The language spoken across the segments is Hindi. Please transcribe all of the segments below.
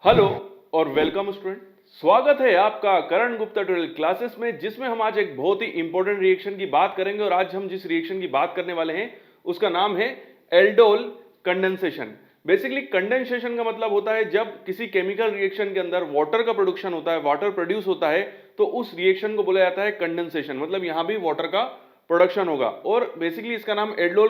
हेलो और वेलकम स्टूडेंट। स्वागत है आपका करण गुप्ता ट्यूटोरियल क्लासेस में, जिसमें हम आज एक बहुत ही इंपॉर्टेंट रिएक्शन की बात करेंगे। और आज हम जिस रिएक्शन की बात करने वाले हैं उसका नाम है एल्डोल कंडेंसेशन। बेसिकली कंडेंसेशन का मतलब होता है जब किसी केमिकल रिएक्शन के अंदर वाटर का प्रोडक्शन होता है, वाटर प्रोड्यूस होता है, तो उस रिएक्शन को बोला जाता है कंडेंसेशन। मतलब यहां भी वाटर का प्रोडक्शन होगा। और बेसिकली इसका नाम एल्डोल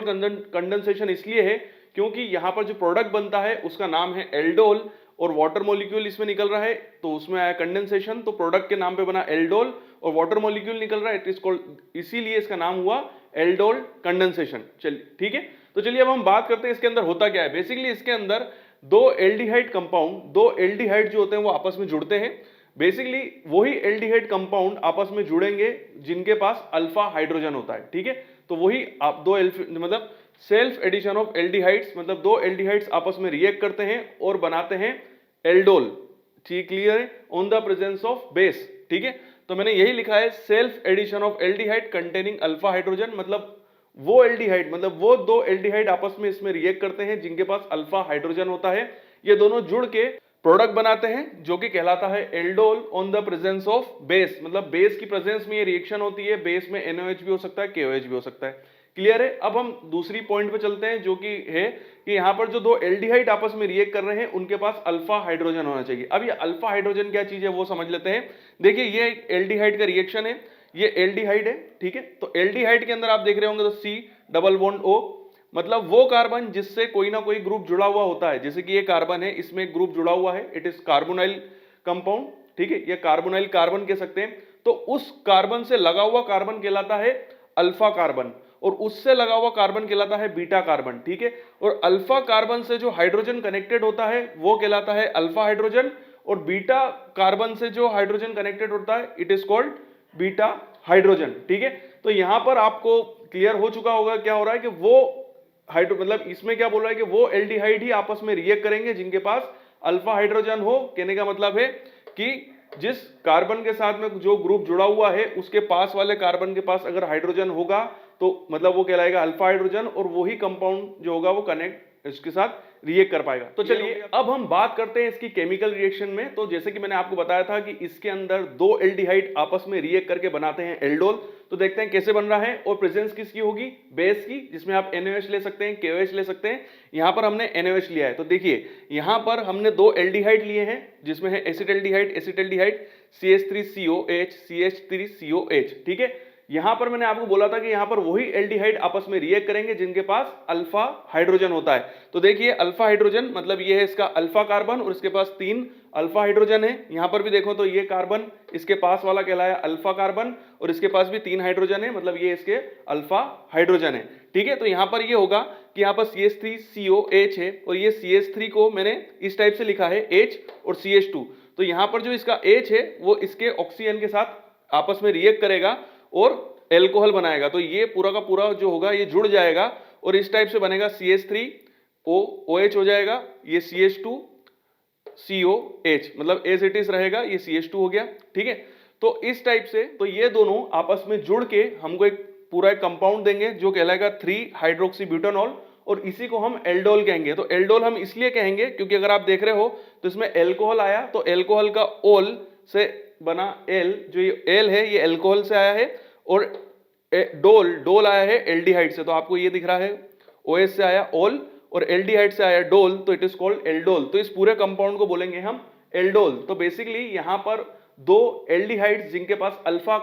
कंडेंसेशन इसलिए है क्योंकि यहां पर जो प्रोडक्ट बनता है उसका नाम है एल्डोल, और वाटर मॉलिक्यूल इसमें निकल रहा है तो उसमें आया कंडेंसेशन, तो प्रोडक्ट के नाम पे बना एल्डोल, और वाटर मॉलिक्यूल निकल रहा है, इट इज कॉल्ड, इसीलिए इसका नाम हुआ एल्डोल कंडेंसेशन। चलिए ठीक है, तो चलिए अब हम बात करते हैं इसके अंदर होता क्या है। बेसिकली इसके अंदर दो एल्डिहाइड कंपाउंड, दो एल्डिहाइड जो होते हैं वो आपस में जुड़ते हैं। बेसिकली वही एल्डिहाइड कंपाउंड आपस में जुड़ेंगे जिनके पास अल्फा हाइड्रोजन होता है। ठीक है, तो वही आप दो मतलब सेल्फ एडिशन ऑफ एल्डिहाइड्स, मतलब दो एल्डिहाइड्स आपस में रिएक्ट करते हैं और बनाते हैं एल्डोल। ठीक, क्लियर है, on the presence of base. ठीक है, तो मैंने यही लिखा है self addition of aldehyde containing alpha hydrogen, मतलब वो एल्डिहाइड, मतलब वो दो एल्डिहाइड आपस में इसमें रिएक्ट करते हैं जिनके पास अल्फा हाइड्रोजन होता है। ये दोनों जुड़ के प्रोडक्ट बनाते हैं जो कि कहलाता है aldol on the presence of base. मतलब बेस की प्रेजेंस में ये रिएक्शन होती है। बेस में NaOH भी हो सकता है, KOH भी हो सकता है। क्लियर है। अब हम दूसरी पॉइंट पे चलते हैं जो कि है कि यहां पर जो दो एल्डिहाइड आपस में रिएक्ट कर रहे हैं उनके पास अल्फा हाइड्रोजन होना चाहिए। अब ये अल्फा हाइड्रोजन क्या चीज है वो समझ लेते हैं। देखिए ये एक एल्डिहाइड का रिएक्शन है, ये एल्डिहाइड है। ठीक है, तो एल्डिहाइड के अंदर आप देख रहे होंगे तो C डबल बॉन्ड O, मतलब वो कार्बन जिससे कोई ना कोई ग्रुप जुड़ा हुआ होता है। जैसे कि ये कार्बन है, इसमें एक ग्रुप जुड़ा हुआ है, इट इज कार्बोनाइल कंपाउंड। ठीक है, ये कार्बोनाइल कार्बन कह सकते हैं। तो उस कार्बन से लगा हुआ कार्बन कहलाता है अल्फा कार्बन, और उससे लगा हुआ कार्बन कहलाता है बीटा कार्बन। ठीक है, और अल्फा कार्बन से जो हाइड्रोजन कनेक्टेड होता है वो कहलाता है अल्फा हाइड्रोजन, और बीटा कार्बन से जो हाइड्रोजन कनेक्टेड होता है it is called beta hydrogen. ठीक है, तो यहां पर आपको क्लियर हो चुका होगा क्या हो रहा है कि वो हाइड्रो, मतलब इसमें क्या बोल रहा है कि वो एल्डिहाइड ही आपस में रिएक्ट करेंगे जिनके पास अल्फा हाइड्रोजन हो। कहने का मतलब है कि जिस कार्बन के साथ में जो ग्रुप जुड़ा हुआ है उसके पास वाले कार्बन के पास अगर हाइड्रोजन होगा तो मतलब वो कहलाएगा अल्फा हाइड्रोजन, और वही कंपाउंड जो होगा वो कनेक्ट इसके साथ रिएक्ट कर पाएगा। तो चलिए अब हम बात करते हैं इसकी केमिकल रिएक्शन में। तो जैसे कि मैंने आपको बताया था कि इसके अंदर दो एल्डिहाइड आपस में रिएक्ट करके बनाते हैं एल्डोल। तो देखते हैं कैसे बन रहा है, और प्रेजेंस किसकी होगी, बेस की, जिसमें आप NaOH ले सकते हैं, KOH ले सकते हैं। यहां पर हमने NaOH लिया है। तो देखिए यहां पर हमने दो एल्डिहाइड लिए हैं जिसमें है एसिटल्डिहाइड, एसिटल्डिहाइड CH3COH, CH3COH। ठीक है, यहां पर मैंने आपको बोला था कि यहां पर वही एल्डिहाइड आपस में रिएक्ट करेंगे जिनके पास अल्फा हाइड्रोजन होता है। तो देखिए अल्फा हाइड्रोजन मतलब ये है इसका अल्फा कार्बन, और इसके पास 3 अल्फा हाइड्रोजन है। यहां पर भी देखो तो ये कार्बन इसके पास वाला कहलाया अल्फा कार्बन, और इसके पास भी 3 हाइड्रोजन है, मतलब ये इसके अल्फा हाइड्रोजन है। ठीक है, तो यहां पर ये होगा कि यहां पर CH3COH है, और ये CH3 को मैंने इस टाइप से लिखा है H और CH2। तो यहां पर जो इसका H है वो इसके ऑक्सीजन के साथ आपस में रिएक्ट करेगा और एल्कोहल बनाएगा। तो ये पूरा का पूरा जो होगा ये जुड़ जाएगा और इस टाइप से बनेगा CH3OH हो जाएगा, ये CH2COH, मतलब एज इट इज रहेगा, ये CH2 हो गया। ठीक है, तो इस टाइप से तो ये दोनों आपस में जुड़ के हमको एक पूरा एक कंपाउंड देंगे जो कहलाएगा 3 हाइड्रोक्सी ब्यूटानॉल, और इसी को हम एल्डोल कहेंगे। तो एल्डोल हम इसलिए कहेंगे क्योंकि अगर आप देख रहे हो तो इसमें एल्कोहल आया, तो एल्कोहल का ओल से बना एल, जो ये एल है ये एल्कोहल से आया है, और डोल आया है एल्डिहाइड से। तो आपको ये दिख रहा है OH से आया ओल और एल्डिहाइड से आया डोल, तो इट इज कॉल्ड एल्डोल। तो इस पूरे कंपाउंड को बोलेंगे हम एल्डोल। तो बेसिकली यहां पर दो एल्डिहाइड्स जिनके पास अल्फा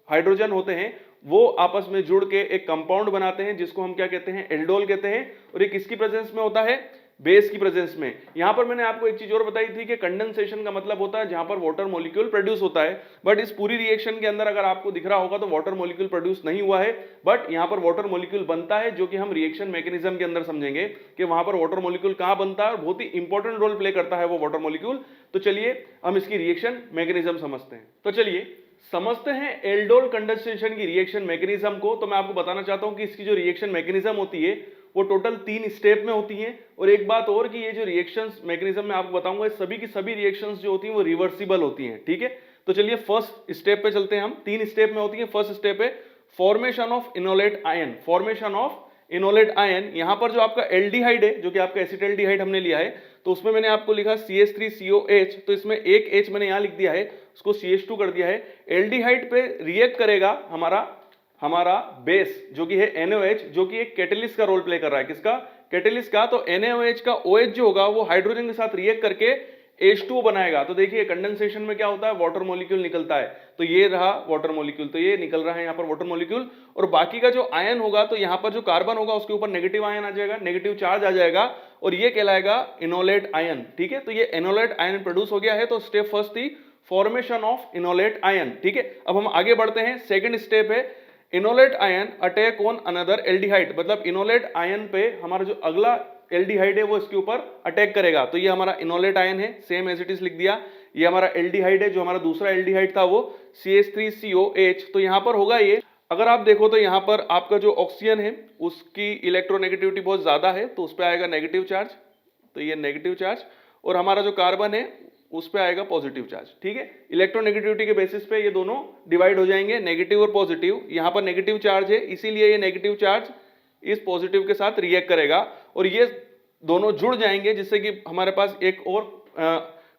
हाइड्रोजन होते हैं वो आपस में जुड़ के एक कंपाउंड बनाते हैं जिसको हम क्या कहते हैं, एल्डोल कहते हैं। और ये किसकी प्रेजेंस में होता है, बेस की प्रेजेंस में। यहां पर मैंने आपको एक चीज और बताई थी कि कंडेंसेशन का मतलब होता है जहां पर वाटर मॉलिक्यूल प्रोड्यूस होता है, बट इस पूरी रिएक्शन के अंदर अगर आपको दिख रहा होगा तो वाटर मॉलिक्यूल प्रोड्यूस नहीं हुआ है, बट यहां पर वाटर मॉलिक्यूल बनता है, जो कि हम रिएक्शन मैकेनिज्म के अंदर समझेंगे कि वहां पर वाटर मॉलिक्यूल कहां बनता है, और बहुत ही इंपॉर्टेंट रोल प्ले करता है वो वाटर मॉलिक्यूल। तो चलिए हम इसकी रिएक्शन मैकेनिज्म समझते हैं। तो चलिए समझते हैं एल्डोल कंडेंसेशन की रिएक्शन मैकेनिज्म को। तो मैं आपको बताना चाहता हूं कि इसकी जो रिएक्शन मैकेनिज्म होती है वो टोटल 3 स्टेप में होती हैं। और एक बात और कि ये जो रिएक्शंस मैकेनिज्म में आपको बताऊंगा, सभी की सभी रिएक्शंस जो होती हैं वो रिवर्सिबल होती हैं। ठीक है, तो चलिए फर्स्ट स्टेप पे चलते हैं हम। 3 स्टेप में होती है। फर्स्ट स्टेप है formation of enolate ion, formation of enolate ion, यहां पर जो आपका एल्डिहाइड है, जो कि आपका एसिटाल्डिहाइड हमने लिया है, तो उसमें मैंने आपको लिखा CH3COH, तो इसमें एक H मैंने यहां लिख दिया है, उसको CH2 कर दिया है। एल्डिहाइड पे रिएक्ट करेगा हमारा बेस जो कि है NaOH, जो कि एक कैटलिस्ट का रोल प्ले कर रहा है। किसका? कैटलिस्ट का। तो NaOH का OH जो होगा वो हाइड्रोजन के साथ रिएक्ट करके H2O बनाएगा। तो देखिए कंडेंसेशन में क्या होता है, वाटर मॉलिक्यूल निकलता है। तो ये रहा वाटर मॉलिक्यूल, तो ये निकल रहा है यहाँ पर वाटर मॉलिक्यूल। और बाकी का जो आयन होगा, तो यहाँ पर जो कार्बन होगा उसके ऊपर नेगेटिव आयन आ जाएगा, नेगेटिव चार्ज आ जाएगा, और ये कहलाएगा इनोलेट आयन। ठीक है, तो ये इनोलेट आयन प्रोड्यूस हो गया है। तो स्टेप फर्स्ट थी फॉर्मेशन ऑफ इनोलेट आयन। ठीक है, अब हम आगे बढ़ते हैं। सेकेंड स्टेप है enolate ion attack on another aldehyde, मतलब इनोलेट आयन पे हमारा जो अगला एल्डिहाइड है वो इसके ऊपर अटैक करेगा। तो ये हमारा इनोलेट आयन है, सेम एज इट इज लिख दिया। ये हमारा एल्डिहाइड है, जो हमारा दूसरा एल्डिहाइड था वो CH3COH। तो यहां पर होगा ये, अगर आप देखो तो यहां पर आपका जो ऑक्सीजन है उसकी इलेक्ट्रोनेगेटिविटी बहुत ज्यादा है, तो उस पर आएगा नेगेटिव चार्ज, तो ये नेगेटिव चार्ज। और हमारा जो कार्बन है उस पे आएगा पॉजिटिव चार्ज। ठीक है, इलेक्ट्रोनेगेटिविटी के बेसिस पे ये दोनों डिवाइड हो जाएंगे, नेगेटिव और पॉजिटिव। यहां पर नेगेटिव चार्ज है, इसीलिए ये नेगेटिव चार्ज इस पॉजिटिव के साथ रिएक्ट करेगा और ये दोनों जुड़ जाएंगे, जिससे कि हमारे पास एक और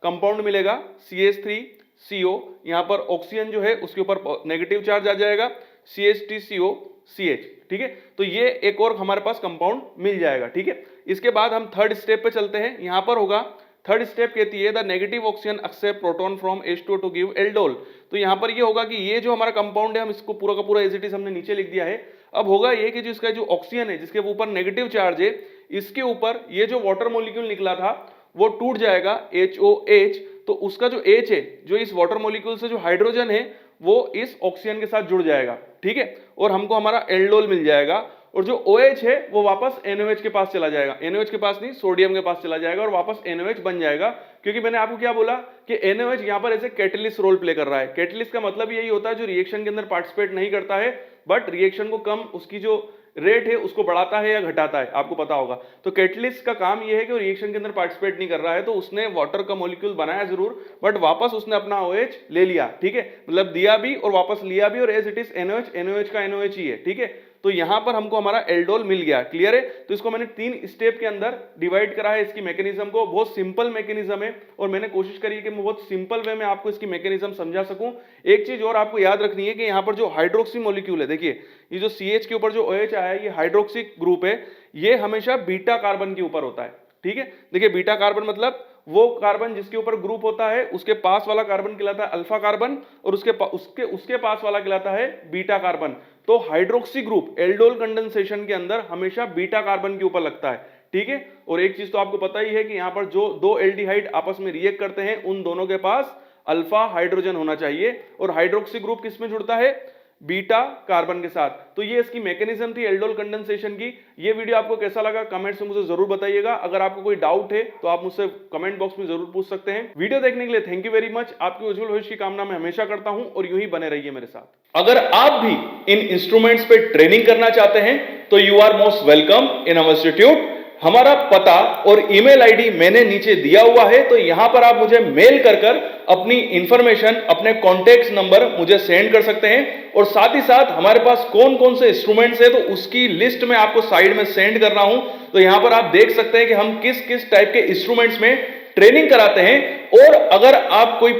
कंपाउंड मिलेगा CH3CO। यहां पर ऑक्सीजन जो है उसके ऊपर नेगेटिव चार्ज आ जाएगा, CH2COCH। ठीक है, तो ये एक और हमारे पास कंपाउंड मिल जाएगा। ठीक है, इसके बाद हम थर्ड स्टेप पे चलते हैं। यहां पर होगा थर्ड स्टेप, कहती है the negative oxygen accept proton from H2O to give aldol. तो यहां पर ये होगा कि ये जो हमारा कंपाउंड है, हम इसको पूरा का पूरा एज इट इज हमने नीचे लिख दिया है। अब होगा ये कि जो इसका जो ऑक्सीजन है जिसके ऊपर नेगेटिव चार्ज है, इसके ऊपर ये जो वाटर मॉलिक्यूल निकला था वो टूट जाएगा, HOH। तो उसका जो H है, जो इस वाटर मॉलिक्यूल से जो हाइड्रोजन है वो इस ऑक्सीजन के साथ जुड़ जाएगा। ठीक है, और हमको हमारा एल्डोल मिल जाएगा। और जो OH है वो वापस NaOH के पास चला जाएगा, NaOH के पास नहीं, सोडियम के पास चला जाएगा और वापस NaOH बन जाएगा। क्योंकि मैंने आपको क्या बोला कि NaOH यहाँ पर ऐसे कैटलिस्ट रोल प्ले कर रहा है। कैटलिस्ट का मतलब यही होता है जो रिएक्शन के अंदर पार्टिसिपेट नहीं करता है, बट रिएक्शन को कम, उसकी जो रेट है उसको बढ़ाता है या घटाता है, आपको पता होगा। तो कैटलिस्ट का काम यह है कि रिएक्शन के अंदर पार्टिसिपेट नहीं कर रहा है, तो उसने वाटर का मॉलिक्यूल बनाया जरूर, बट वापस उसने अपना OH ले लिया। ठीक है, मतलब दिया भी और वापस लिया भी, और एज इट इज NaOH का NaOH ही है। ठीक है, तो यहां पर हमको हमारा एल्डोल मिल गया। क्लियर है? तो इसको मैंने 3 स्टेप के अंदर डिवाइड करा है इसकी मैकेनिज्म को। बहुत सिंपल मैकेनिज्म है और मैंने कोशिश करी है कि मैं बहुत सिंपल वे में आपको इसकी मैकेनिज्म समझा सकूं। एक चीज और आपको याद रखनी है कि यहां पर जो हाइड्रोक्सी मॉलिक्यूल है, देखिए ये जो CH के ऊपर जो OH आया है, ये हाइड्रोक्सी ग्रुप है, ये हमेशा बीटा कार्बन के ऊपर होता है। ठीक है, देखिए बीटा कार्बन मतलब वो कार्बन जिसके ऊपर ग्रुप होता है उसके पास वाला कार्बन कहलाता है अल्फा कार्बन, और उसके पास वाला कहलाता है बीटा कार्बन। तो हाइड्रोक्सी ग्रुप एल्डोल कंडेंसेशन के अंदर हमेशा बीटा कार्बन के ऊपर लगता है। ठीक है, और एक चीज तो आपको पता ही है कि यहां पर जो दो एल्डिहाइड आपस में रिएक्ट करते हैं उन दोनों के पास अल्फा हाइड्रोजन होना चाहिए, और हाइड्रोक्सी ग्रुप किसमें जुड़ता है? बीटा कार्बन के साथ। तो ये इसकी मैकेनिज्म थी एल्डोल कंडेंसेशन की। ये वीडियो आपको कैसा लगा कमेंट्स में मुझे जरूर बताइएगा। अगर आपको कोई डाउट है तो आप मुझसे कमेंट बॉक्स में जरूर पूछ सकते हैं। वीडियो देखने के लिए थैंक यू वेरी मच। आपकी उज्जवल भविष्य की कामना मैं हमेशा करता हूं और यूं ही बने रहिए मेरे साथ। अगर आप भी इन इंस्ट्रूमेंट्स पे ट्रेनिंग करना चाहते हैं तो you are most welcome in our institute. हमारा पता और ईमेल आईडी मैंने नीचे दिया हुआ है, तो यहां पर आप मुझे मेल कर अपनी इंफॉर्मेशन, अपने कॉन्टेक्ट नंबर मुझे सेंड कर सकते हैं। और साथ ही साथ हमारे पास कौन कौन से इंस्ट्रूमेंट्स है तो उसकी लिस्ट में आपको साइड में सेंड कर रहा हूं। तो यहां पर आप देख सकते हैं कि हम किस किस टाइप के इंस्ट्रूमेंट्स में ट्रेनिंग कराते हैं। और अगर आप कोई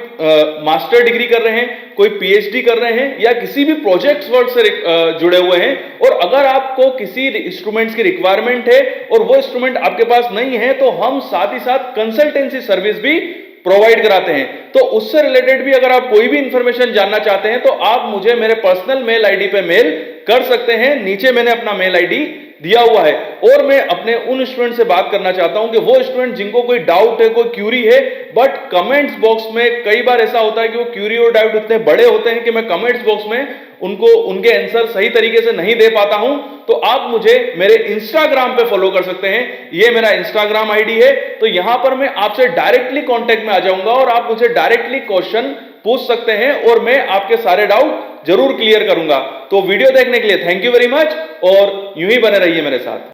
मास्टर डिग्री कर रहे हैं, कोई PhD कर रहे हैं, या किसी भी प्रोजेक्ट वर्क से जुड़े हुए हैं, और अगर आपको किसी इंस्ट्रूमेंट्स की रिक्वायरमेंट है और वो इंस्ट्रूमेंट आपके पास नहीं है, तो हम साथ ही साथ कंसल्टेंसी सर्विस भी प्रोवाइड कराते हैं। तो उससे रिलेटेड भी अगर आप कोई भी इंफॉर्मेशन जानना चाहते हैं तो आप मुझे मेरे पर्सनल मेल आईडी पे मेल कर सकते हैं। नीचे मैंने अपना मेल आईडी दिया हुआ है। और मैं अपने उन स्टूडेंट से बात करना चाहता हूं कि वो स्टूडेंट जिनको कोई डाउट है, कोई क्यूरी है, बट कमेंट्स बॉक्स में कई बार ऐसा होता है कि वो क्यूरी और डाउट इतने बड़े होते हैं कि मैं कमेंट्स बॉक्स में उनको उनके आंसर सही तरीके से नहीं दे पाता हूं। तो आप मुझे मेरे इंस्टाग्राम पे फॉलो कर सकते हैं। ये मेरा इंस्टाग्राम आईडी है। तो यहां पर मैं आपसे डायरेक्टली कांटेक्ट में आ जाऊंगा और आप मुझे डायरेक्टली क्वेश्चन पूछ सकते हैं और मैं आपके सारे डाउट जरूर क्लियर करूंगा। तो वीडियो देखने के लिए थैंक यू वेरी मच और यूं ही बने रहिए मेरे साथ।